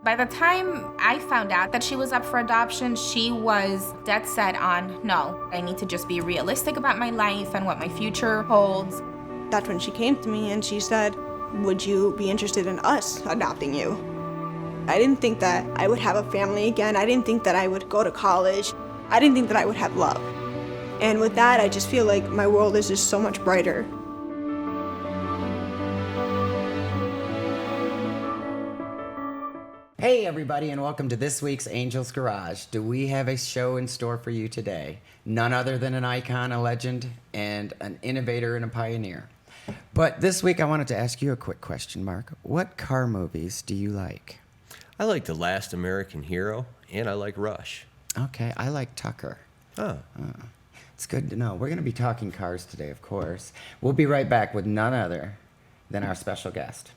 By the time I found out that she was up for adoption, she was dead set on, no, I need to just be realistic about my life and what my future holds. That's when she came to me and she said, would you be interested in us adopting you? I didn't think that I would have a family again. I didn't think that I would go to college. I didn't think that I would have love. And with that, I just feel like my world is just so much brighter. Hey everybody, and welcome to this week's Angel's Garage. Do we have a show in store for you today? None other than an icon, a legend, and an innovator and a pioneer. But this week I wanted to ask you a quick question, Mark. What car movies do you like? I like The Last American Hero, and I like Rush. Okay, I like Tucker. Oh. It's good to know. We're going to be talking cars today, of course. We'll be right back with none other than our special guest.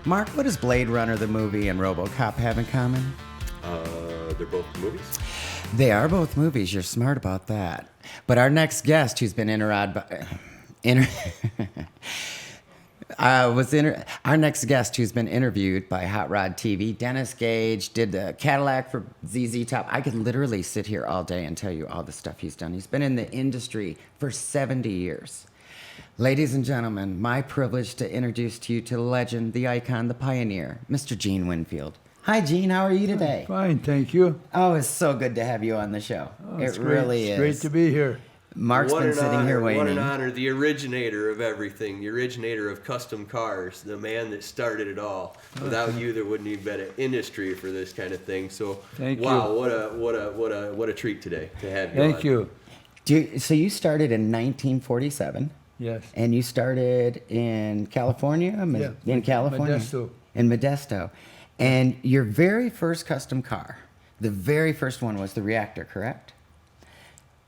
Mark, what does Blade Runner, the movie, and RoboCop have in common? They're both movies? They are both movies. You're smart about that. But our next guest, who's been our next guest, who's been interviewed by Hot Rod TV, Dennis Gage, did the Cadillac for ZZ Top. I could literally sit here all day and tell you all the stuff he's done. He's been in the industry for 70 years. Ladies and gentlemen, my privilege to introduce to you to the legend, the icon, the pioneer, Mr. Gene Winfield. Hi, Gene. How are you today? Fine, thank you. Oh, it's so good to have you on the show. It really is. Great to be here. Mark's been sitting here waiting. What an honor. The originator of everything, the originator of custom cars, the man that started it all. Without you, there wouldn't even been an industry for this kind of thing. So, thank wow, you. what a treat today to have you. Thank you. So you started in 1947. Yes. And you started in California? In California? Modesto. In Modesto. And your very first custom car, the very first one was the Reactor, correct?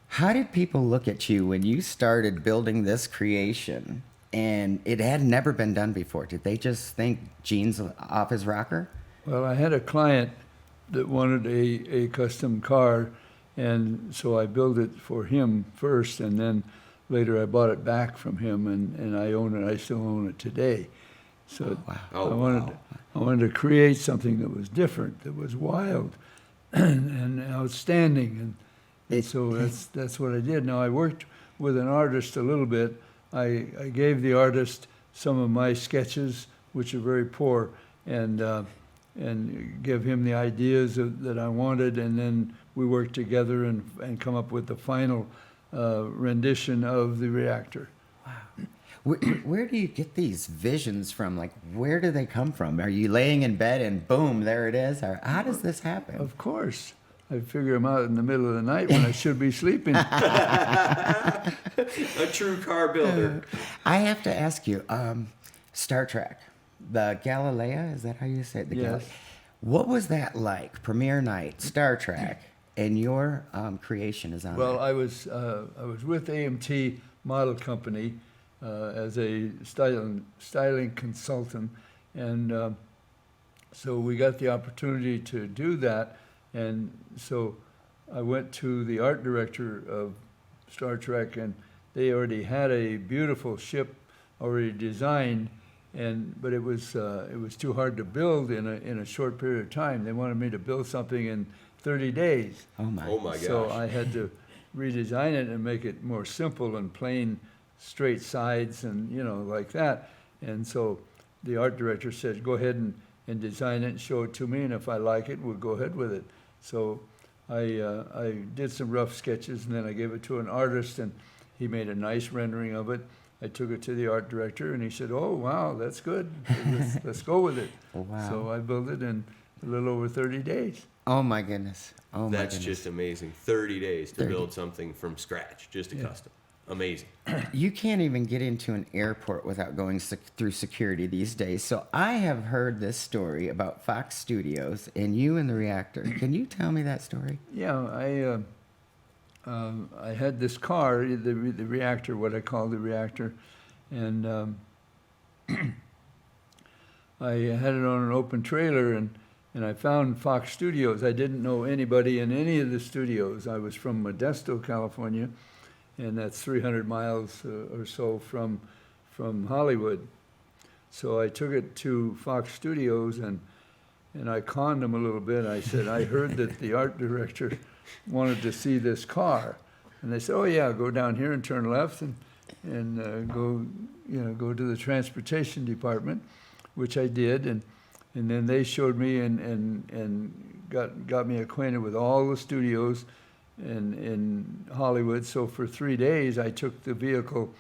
How did people look at you when you started building this creation and it had never been done before? Did they just think Gene's off his rocker? Well, I had a client that wanted a custom car, and so I built it for him first, and then later I bought it back from him, and I own it. I still own it today. So I wanted to create something that was different, that was wild and outstanding, and so that's what I did. Now I worked with an artist a little bit. I gave the artist some of my sketches, which are very poor, and give him the ideas that I wanted, and then we worked together and come up with the final rendition of the Reactor. Wow. Where do you get these visions from? Like, where do they come from? Are you laying in bed and boom, there it is? Or how does this happen? Of course. I figure them out in the middle of the night when I should be sleeping. A true car builder. I have to ask you, Star Trek, the Galileo, is that how you say it? Yes. What was that like? Premiere night, Star Trek, and your creation is on Well, that. I was with AMT Model Company as a styling consultant, and so we got the opportunity to do that, and so I went to the art director of Star Trek, and they already had a beautiful ship already designed, but it was too hard to build in a short period of time. They wanted me to build something in 30 days. Oh my gosh. So I had to redesign it and make it more simple and plain, straight sides and, like that. And so the art director said, go ahead and design it and show it to me, and if I like it, we'll go ahead with it. So I did some rough sketches, and then I gave it to an artist, and he made a nice rendering of it. I took it to the art director, and he said, oh, wow, that's good. Let's go with it. Wow. So I built it in a little over 30 days. Oh my goodness. That's just amazing. 30 days to build something from scratch, just a custom. Amazing. You can't even get into an airport without going through security these days. So I have heard this story about Fox Studios and you and the Reactor. Can you tell me that story? Yeah, I had this car, the Reactor, what I call the Reactor, and I had it on an open trailer, and I found Fox Studios. I didn't know anybody in any of the studios. I was from Modesto, California, and that's 300 miles or so from Hollywood. So I took it to Fox Studios, and I conned them a little bit. I said, I heard that the art director wanted to see this car. And they said, oh yeah, go down here and turn left and go to the transportation department, which I did. And then they showed me and got me acquainted with all the studios in Hollywood. So for 3 days, I took the vehicle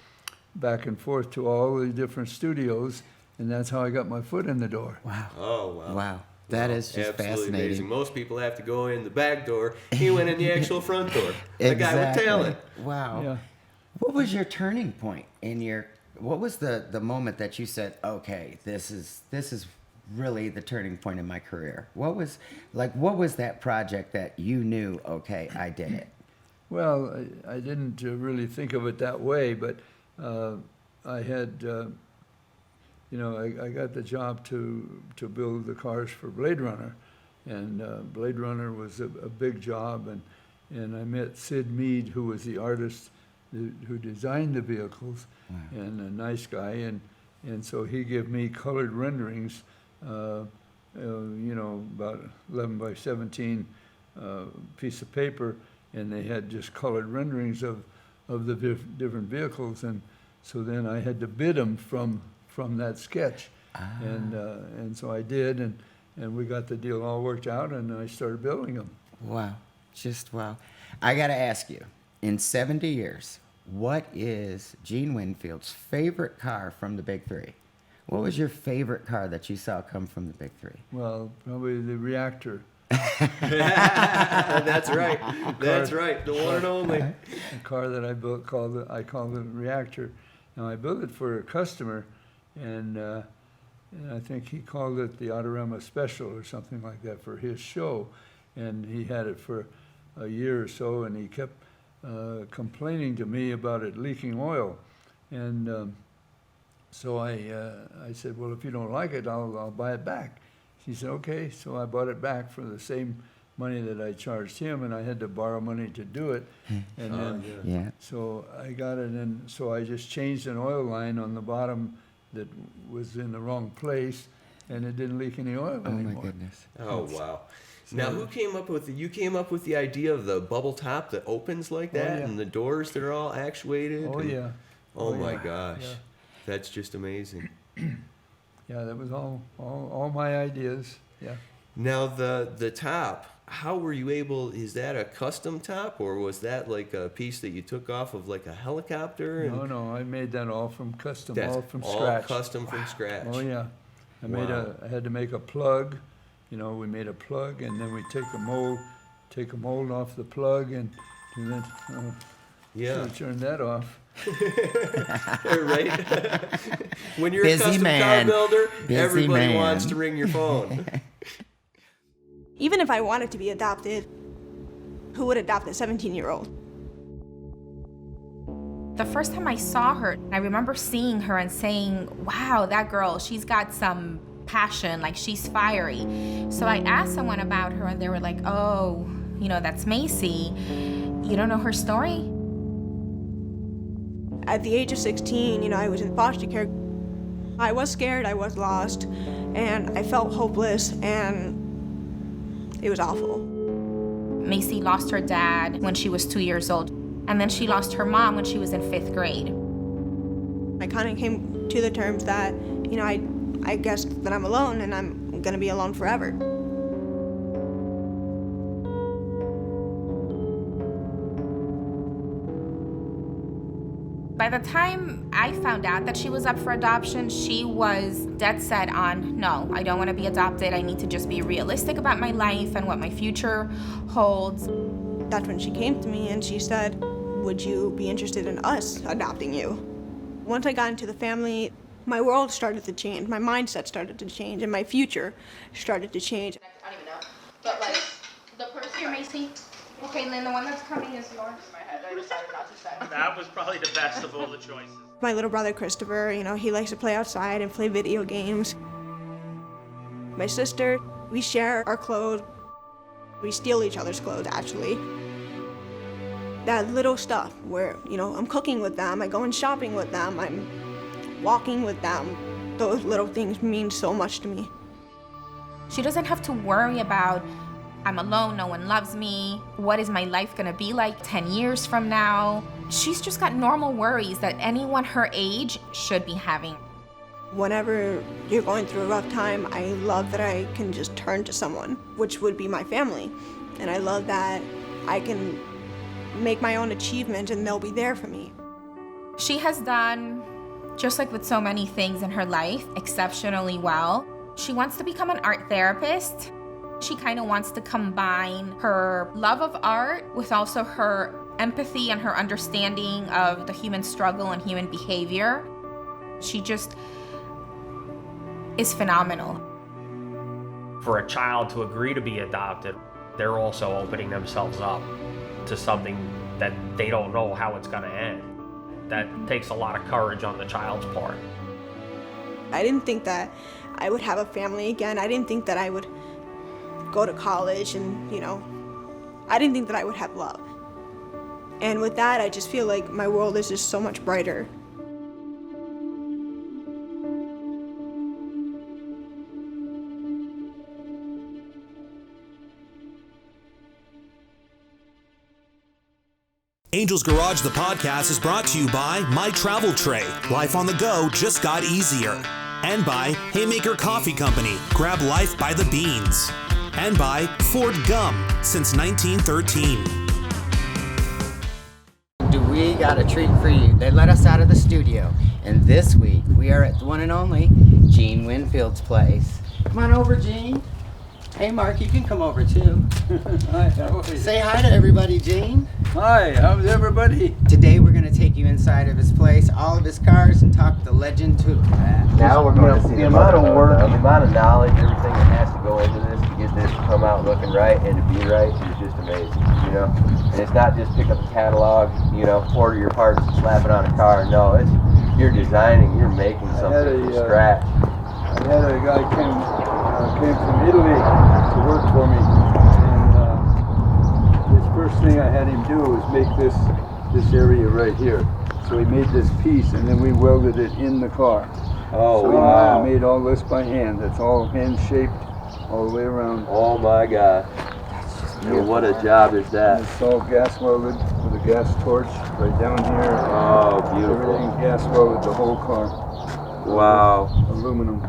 back and forth to all the different studios, and that's how I got my foot in the door. Wow. Oh, wow. Wow. That is just Absolutely fascinating. amazing. Most people have to go in the back door. He went in the actual front door. The guy with talent. Wow. Yeah. What was your turning point in your? What was the moment that you said, "Okay, this is really the turning point in my career"? What was that project that you knew? Okay, I did it. Well, I didn't really think of it that way, but I had, I got the job to build the cars for Blade Runner, and Blade Runner was a big job, and I met Sid Mead, who was the artist who designed the vehicles, Wow. and a nice guy, and so he gave me colored renderings, about 11 by 17 piece of paper, and they had just colored renderings of the different vehicles, and so then I had to bid them from that sketch, and so I did, and we got the deal all worked out, and I started building them. Wow. Just wow. I got to ask you, in 70 years, what is Gene Winfield's favorite car from the Big Three? What was your favorite car that you saw come from the Big Three? Well, probably the reactor. That's right. That's right. The one and only. A car that I built called the reactor. Now I built it for a customer, and I think he called it the Autorama Special or something like that for his show, and he had it for a year or so, and he kept complaining to me about it leaking oil, and so I said, well, if you don't like it, I'll buy it back. He said, okay. So I bought it back for the same money that I charged him, and I had to borrow money to do it. And then, Yeah. so I got it, and so I just changed an oil line on the bottom that was in the wrong place, and it didn't leak any oil Oh anymore. my goodness. Oh, wow. Now, who came up with you came up with the idea of the bubble top that opens like that, yeah. and the doors that are all actuated? Oh and- yeah. Oh, Oh, my yeah. gosh. Yeah. That's just amazing. Yeah, that was all my ideas. Yeah. Now, the top, how were you able, is that a custom top, or was that like a piece that you took off of like a helicopter? No, I made that all from custom, That's all from all scratch. custom from scratch. Oh yeah. Wow. I had to make a plug. We made a plug, and then we take a mold off the plug, and then Yeah. turn that off. Right? When you're Busy a custom man. car builder, Busy everybody man. wants to ring your phone. Even if I wanted to be adopted, who would adopt a 17-year-old? The first time I saw her, I remember seeing her and saying, wow, that girl, she's got some passion, like she's fiery. So I asked someone about her, and they were like, oh, that's Macy. You don't know her story? At the age of 16, I was in foster care. I was scared, I was lost, and I felt hopeless, and it was awful. Macy lost her dad when she was 2 years old, and then she lost her mom when she was in 5th grade. I kind of came to the terms that, I guess that I'm alone, and I'm gonna be alone forever. By the time I found out that she was up for adoption, she was dead set on, no, I don't want to be adopted. I need to just be realistic about my life and what my future holds. That's when she came to me and she said, would you be interested in us adopting you? Once I got into the family, my world started to change, my mindset started to change, and my future started to change. I don't even know, but like, the person here, Macy. Okay, Lynn, the one that's coming is yours. I decided not to say. That was probably the best of all the choices. My little brother Christopher, he likes to play outside and play video games. My sister, we share our clothes. We steal each other's clothes, actually. That little stuff where, I'm cooking with them, I'm going shopping with them, I'm walking with them. Those little things mean so much to me. She doesn't have to worry about, I'm alone, no one loves me, what is my life gonna be like 10 years from now? She's just got normal worries that anyone her age should be having. Whenever you're going through a rough time, I love that I can just turn to someone, which would be my family. And I love that I can make my own achievement and they'll be there for me. She has done, just like with so many things in her life, exceptionally well. She wants to become an art therapist. She kind of wants to combine her love of art with also her empathy and her understanding of the human struggle and human behavior. She just is phenomenal. For a child to agree to be adopted, they're also opening themselves up to something that they don't know how it's going to end. That takes a lot of courage on the child's part. I didn't think that I would have a family again. I didn't think that I would go to college and, I didn't think that I would have love. And with that, I just feel like my world is just so much brighter. Angel's Garage, the podcast, is brought to you by My Travel Tray. Life on the go just got easier. And by Haymaker Coffee Company. Grab life by the beans. And by Ford Gum since 1913. We got a treat for you. They let us out of the studio. And this week, we are at the one and only Gene Winfield's place. Come on over, Gene. Hey, Mark, you can come over, too. Hi, how are you? Say hi to everybody, Gene. Hi, how's everybody? Today, we're going to take you inside of his place, all of his cars, and talk the legend to Now we're going to see the amount of work, the amount of knowledge, everything that has to go into this to get this to come out looking right and to be right is just amazing, And it's not just pick up a catalog, order your parts and slap it on a car. No, it's you're designing, you're making something from scratch. I had a guy came from Italy to work for me, and his first thing I had him do was make this area right here. So he made this piece, and then we welded it in the car. Oh, so wow. He made all this by hand. That's all hand-shaped all the way around. Oh my God. What a job is that. And it's all gas welded with a gas torch right down here. Oh, beautiful. Everything gas welded, the whole car. Wow. Aluminum.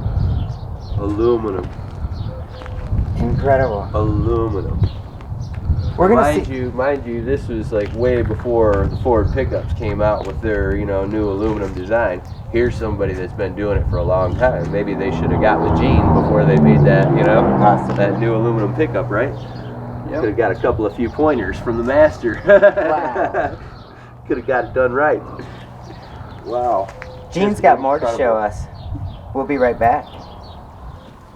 Aluminum. Incredible. Aluminum. We're gonna mind you, this was like way before the Ford pickups came out with their, new aluminum design. Here's somebody that's been doing it for a long time. Maybe they should have got with Gene before they made that, that new aluminum pickup, right? Yep. Could have got a few pointers from the master. Wow. Could have got it done right. Wow. Gene's got more to show us. We'll be right back.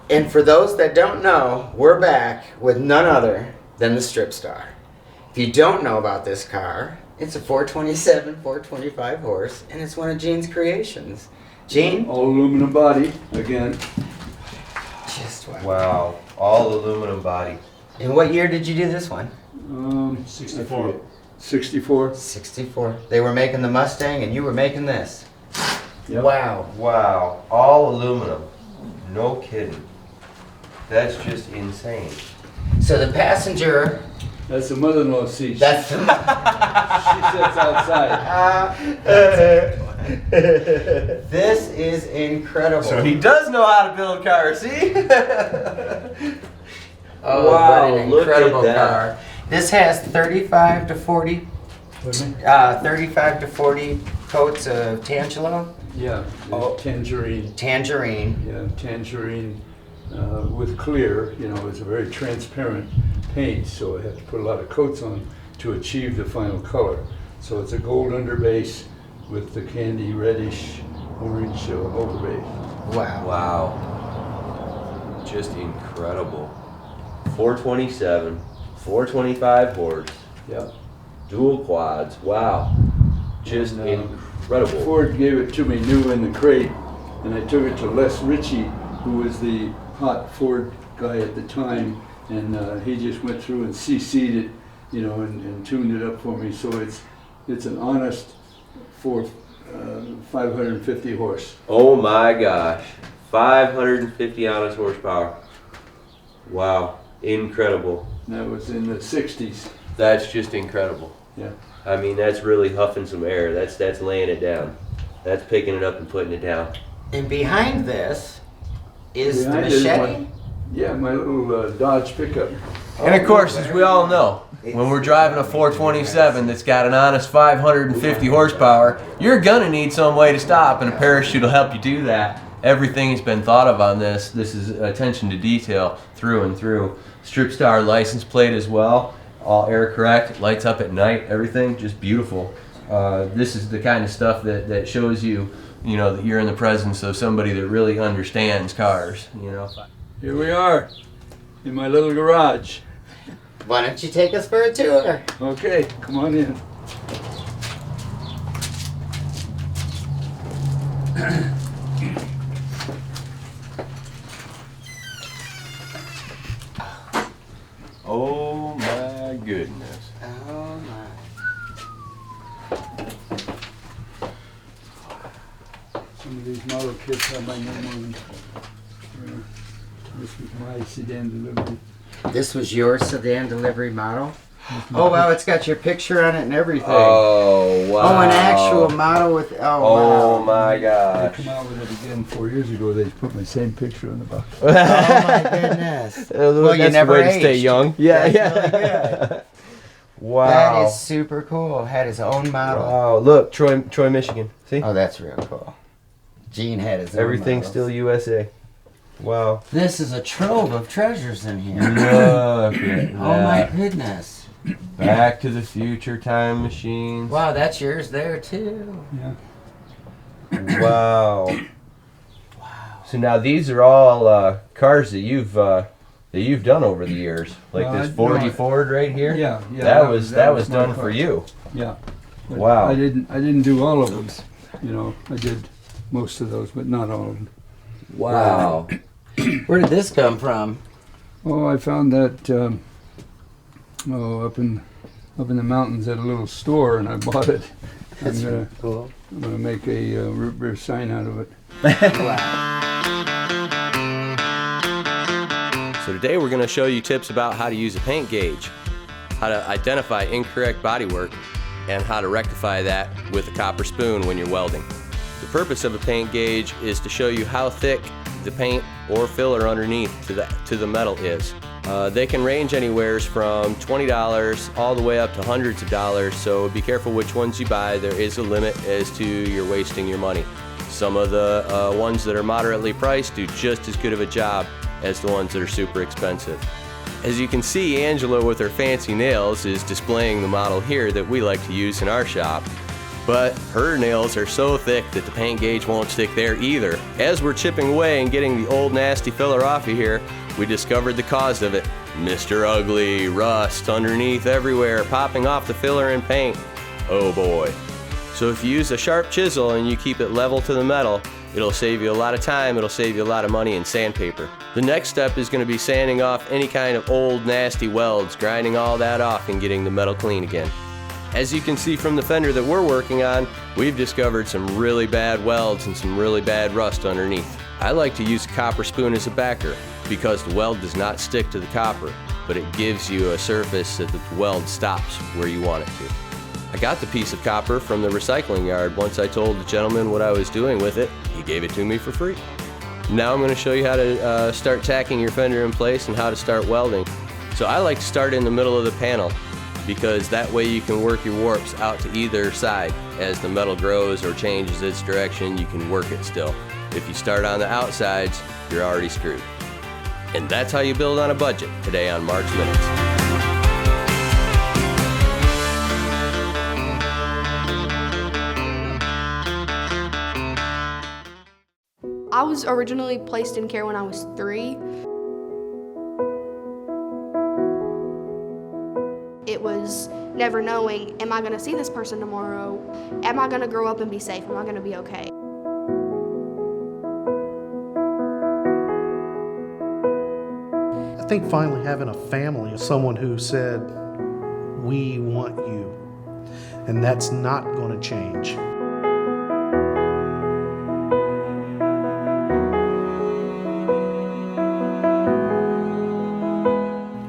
And for those that don't know, we're back with none other than the Strip Star. If you don't know about this car, it's a 427, 425 horse, and it's one of Gene's creations. Gene? All aluminum body, again. Just wow. Wow. All aluminum body. And what year did you do this one? 64. 64? 64. They were making the Mustang and you were making this. Yep. Wow. Wow. All aluminum. No kidding. That's just insane. So the passenger... That's the mother-in-law's seat. That's the... She sits outside. This is incredible. So he does know how to build cars, see? Oh, wow, what an look at incredible that. car. This has 35 to 40 coats of Tangelo. Yeah, tangerine. Tangerine. Yeah, tangerine with clear. It's a very transparent paint, so I have to put a lot of coats on to achieve the final color. So it's a gold underbase with the candy reddish orange overbase. Wow. Wow. Just incredible. 427, 425 horse, Yeah. dual quads. Wow. Just And, incredible. Ford gave it to me new in the crate, and I took it to Les Ritchie who was the hot Ford guy at the time, and he just went through and CC'd it, you know, and tuned it up for me. So it's an honest 550 horse. Oh my gosh, 550 honest horsepower. Wow, incredible. And that was in the 60s. That's just incredible. Yeah. I mean, that's really huffing some air. That's laying it down. That's picking it up and putting it down. And behind this is Behind the it is machete. my little Dodge pickup. And of course, as we all know, when we're driving a 427 that's got an honest 550 horsepower, you're gonna need some way to stop, and a parachute will help you do that. Everything has been thought of on this. This is attention to detail through and through. Strip Star license plate as well, all air correct, lights up at night, everything just beautiful. This is the kind of stuff that shows you, you know, that you're in the presence of somebody that really understands cars, you know. Here we are, in my little garage. Why don't you take us for a tour? Okay, come on in. Oh my goodness. Oh my. Some of these model kits have my name on them. This was my sedan delivery. This was your sedan delivery model? Oh wow, it's got your picture on it and everything. Oh wow. Oh, an actual model with, Oh wow. my They gosh. come out with it again 4 years ago. They put my same picture on the box. Oh my goodness. Well, you That's never the way to stay aged. young. Yeah, That's yeah. really good. Wow. That is super cool. Had his own model. Wow, look, Troy, Michigan. See? Oh, that's real cool. Gene had his own Everything's models. still USA. Wow. This is a trove of treasures in here. Look at Oh my that. goodness. Back to the Future time machines. Wow, that's yours there too. Yeah. Wow. So now these are all cars that you've done over the years, like Well, this 40 no, Ford right here. Yeah, yeah. that was my done car. for you. Yeah. But Wow. I didn't do all of them. You know, I did most of those, but not all of them. Wow. Where did this come from? Oh, I found that up in the mountains at a little store, and I bought it. That's I'm cool. gonna make a root beer sign out of it. So today we're going to show you tips about how to use a paint gauge, how to identify incorrect bodywork, and how to rectify that with a copper spoon when you're welding. The purpose of a paint gauge is to show you how thick the paint or filler underneath to the metal is. They can range anywhere from $20 all the way up to hundreds of dollars, so be careful which ones you buy. There is a limit as to you're wasting your money. Some of the ones that are moderately priced do just as good of a job as the ones that are super expensive. As you can see, Angela with her fancy nails is displaying the model here that we like to use in our shop. But her nails are so thick that the paint gauge won't stick there either. As we're chipping away and getting the old nasty filler off of here, we discovered the cause of it. Mr. Ugly, rust underneath everywhere, popping off the filler and paint. Oh boy. So if you use a sharp chisel and you keep it level to the metal, it'll save you a lot of time, it'll save you a lot of money in sandpaper. The next step is going to be sanding off any kind of old nasty welds, grinding all that off and getting the metal clean again. As you can see from the fender that we're working on, we've discovered some really bad welds and some really bad rust underneath. I like to use a copper spoon as a backer because the weld does not stick to the copper, but it gives you a surface that the weld stops where you want it to. I got the piece of copper from the recycling yard. Once I told the gentleman what I was doing with it, he gave it to me for free. Now I'm going to show you how to start tacking your fender in place and how to start welding. So I like to start in the middle of the panel, because that way you can work your warps out to either side. As the metal grows or changes its direction, you can work it still. If you start on the outsides, you're already screwed. And that's how you build on a budget today on Mark's Minutes. I was originally placed in care when I was 3. It was never knowing, am I going to see this person tomorrow? Am I going to grow up and be safe? Am I going to be okay? think finally having a family, someone who said, we want you, and that's not going to change.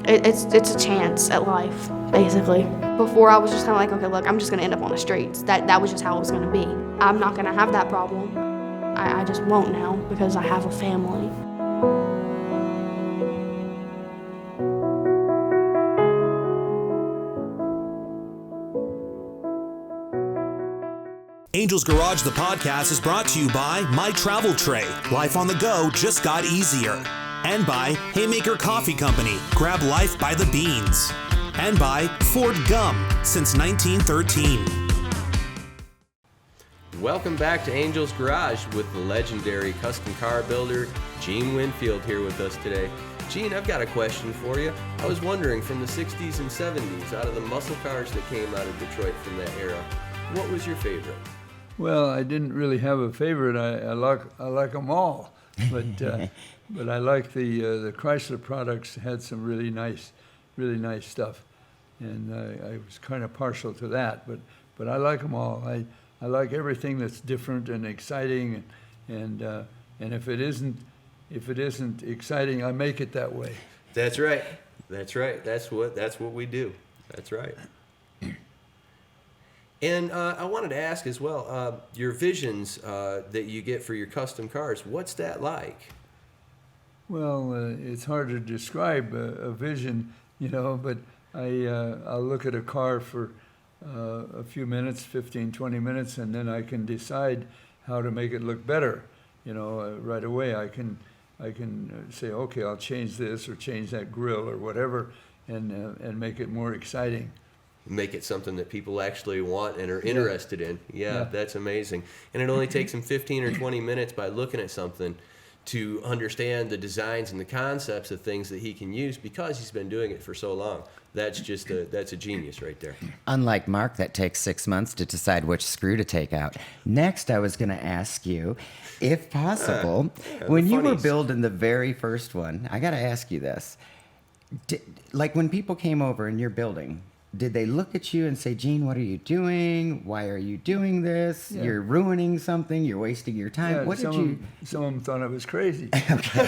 It's a chance at life, basically. Before I was just kind of like, okay, look, I'm just gonna end up on the streets. That was just how it was gonna be. I'm not gonna have that problem. I just won't now because I have a family. Angel's Garage, the podcast, is brought to you by My Travel Tray. Life on the go just got easier. And by Haymaker Coffee Company. Grab life by the beans. And by Ford Gum since 1913. Welcome back to Angel's Garage with the legendary custom car builder, Gene Winfield, here with us today. Gene, I've got a question for you. I was wondering, from the 60s and 70s, out of the muscle cars that came out of Detroit from that era, what was your favorite? Well, I didn't really have a favorite. I like them all, but but I like the Chrysler products. Had some really nice stuff, and I was kind of partial to that. But I like them all. I like everything that's different and exciting, and if it isn't exciting, I make it that way. That's right. That's right. That's what we do. That's right. And I wanted to ask as well, your visions that you get for your custom cars, what's that like? Well, it's hard to describe a vision, but I'll look at a car for a few minutes, 15, 20 minutes, and then I can decide how to make it look better. Right away I can say, okay, I'll change this or change that grill or whatever, and make it more exciting. Make it something that people actually want and are interested in. Yeah, that's amazing. And it only takes him 15 or 20 minutes by looking at something to understand the designs and the concepts of things that he can use because he's been doing it for so long. That's a genius right there. Unlike Mark, that takes 6 months to decide which screw to take out. Next, I was going to ask you, if possible, when you were building the very first one, I got to ask you this. Like when people came over in your building, did they look at you and say, Gene, what are you doing? Why are you doing this? Yeah. You're ruining something. You're wasting your time. Yeah, some of them thought I was crazy. Okay.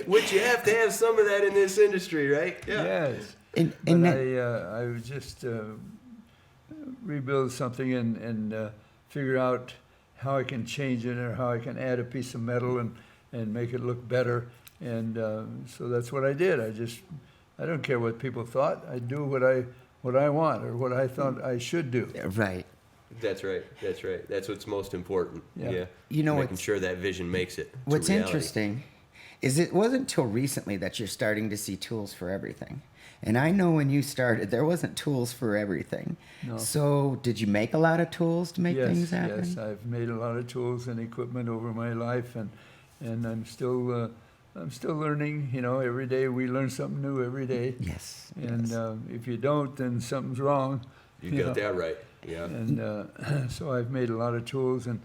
Which you have to have some of that in this industry, right? Yeah. Yes. I would just rebuild something and figure out how I can change it or how I can add a piece of metal and make it look better. And so that's what I did. I don't care what people thought. I do what I want or what I thought I should do. Right. That's right. That's what's most important. Yeah. Making sure that vision makes it. What's interesting is it wasn't until recently that you're starting to see tools for everything. And I know when you started, there wasn't tools for everything. No. So did you make a lot of tools to make things happen? Yes, I've made a lot of tools and equipment over my life, and I'm still learning. Every day we learn something new every day. Yes. And if you don't, then something's wrong. You got that right. Yeah. And so I've made a lot of tools, and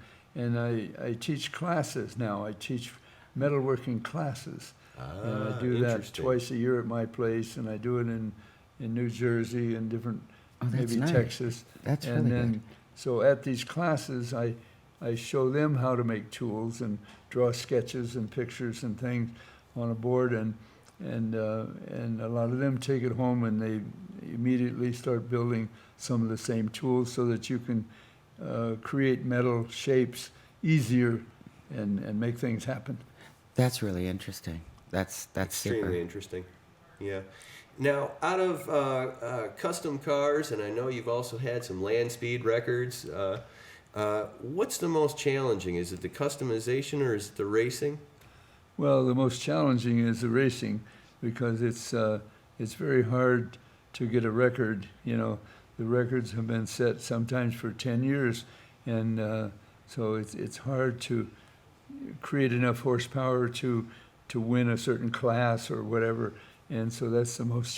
I teach classes now. I teach metalworking classes. And I do that twice a year at my place, and I do it in New Jersey and different, maybe nice. Texas. That's and really then, good. So at these classes, I show them how to make tools and draw sketches and pictures and things on a board, and a lot of them take it home and they immediately start building some of the same tools so that you can create metal shapes easier and make things happen. That's really interesting. That's extremely interesting. Yeah. Now, out of custom cars, and I know you've also had some land speed records. What's the most challenging? Is it the customization or is it the racing? Well, the most challenging is the racing because it's very hard to get a record. The records have been set sometimes for 10 years, and so it's hard to create enough horsepower to win a certain class or whatever. And so that's the most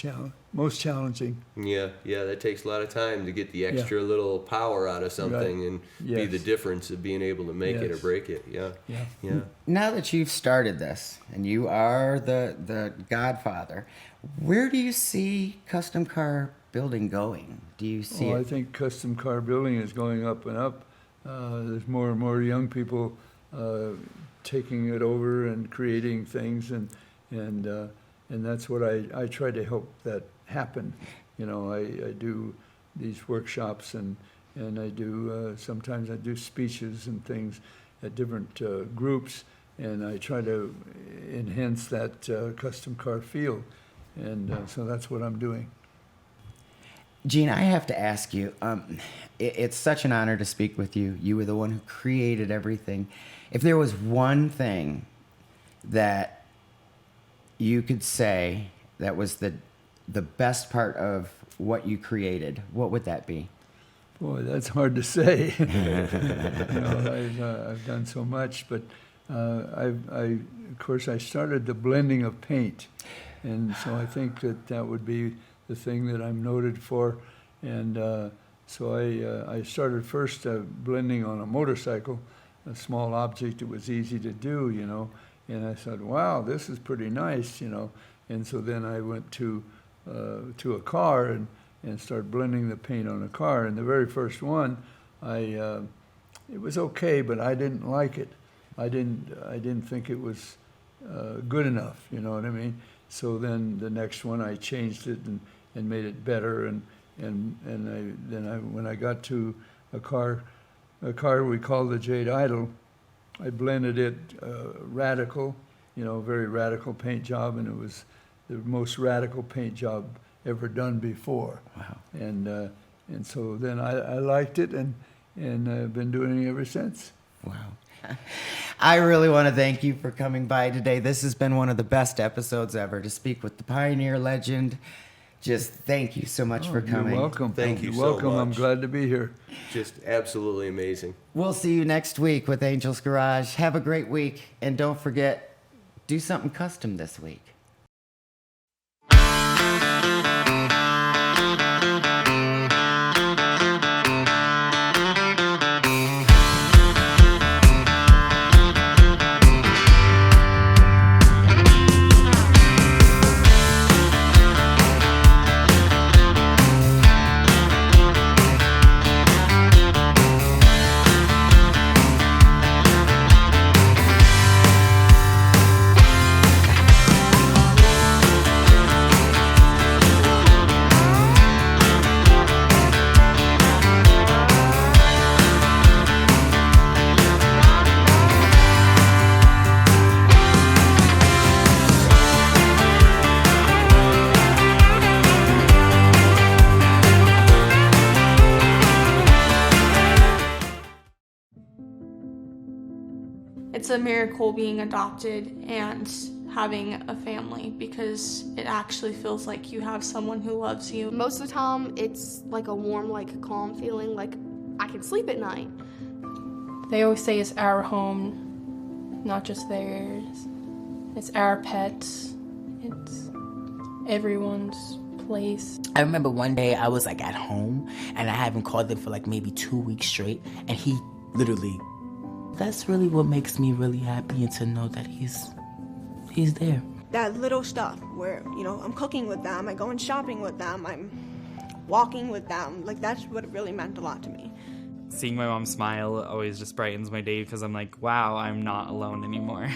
most challenging. Yeah, that takes a lot of time to get the extra little power out of something and be the difference of being able to make it or break it. Yeah. Now that you've started this and you are the godfather, where do you see custom car building going? Do you see I think custom car building is going up and up. There's more and more young people taking it over and creating things, and that's what I try to help that happen. I do these workshops and I do sometimes I do speeches and things at different groups, and I try to enhance that custom car feel, and so that's what I'm doing. Gene, I have to ask you, it's such an honor to speak with you. You were the one who created everything. If there was one thing that you could say that was the best part of what you created, what would that be? Boy, that's hard to say. I've done so much, but of course, I started the blending of paint, and so I think that would be the thing that I'm noted for. And so I started first blending on a motorcycle, a small object that was easy to do, and I thought, wow, this is pretty nice, and so then I went to a car and started blending the paint on a car. And the very first one, it was okay, but I didn't like it. I didn't think it was good enough, you know what I mean? So then the next one I changed it and made it better, and when I got to a car we called the Jade Idol, I blended it radical, very radical paint job, and it was the most radical paint job ever done before. Wow. And so then I liked it, and I've been doing it ever since. Wow. I really want to thank you for coming by today. This has been one of the best episodes ever, to speak with the pioneer legend. Just thank you so much for coming. You're welcome. Thank you so welcome. much. I'm glad to be here. Just absolutely amazing. We'll see you next week with Angel's Garage. Have a great week, and don't forget, do something custom this week. It's a miracle being adopted and having a family, because it actually feels like you have someone who loves you. Most of the time, it's like a warm, calm feeling, like I can sleep at night. They always say it's our home, not just theirs. It's our pets. It's everyone's place. I remember one day I was at home and I haven't called him for maybe 2 weeks straight, and he literally, that's really what makes me really happy, and to know that he's there. That little stuff where, I'm cooking with them, I'm going shopping with them, I'm walking with them, that's what really meant a lot to me. Seeing my mom smile always just brightens my day, because I'm like, wow, I'm not alone anymore.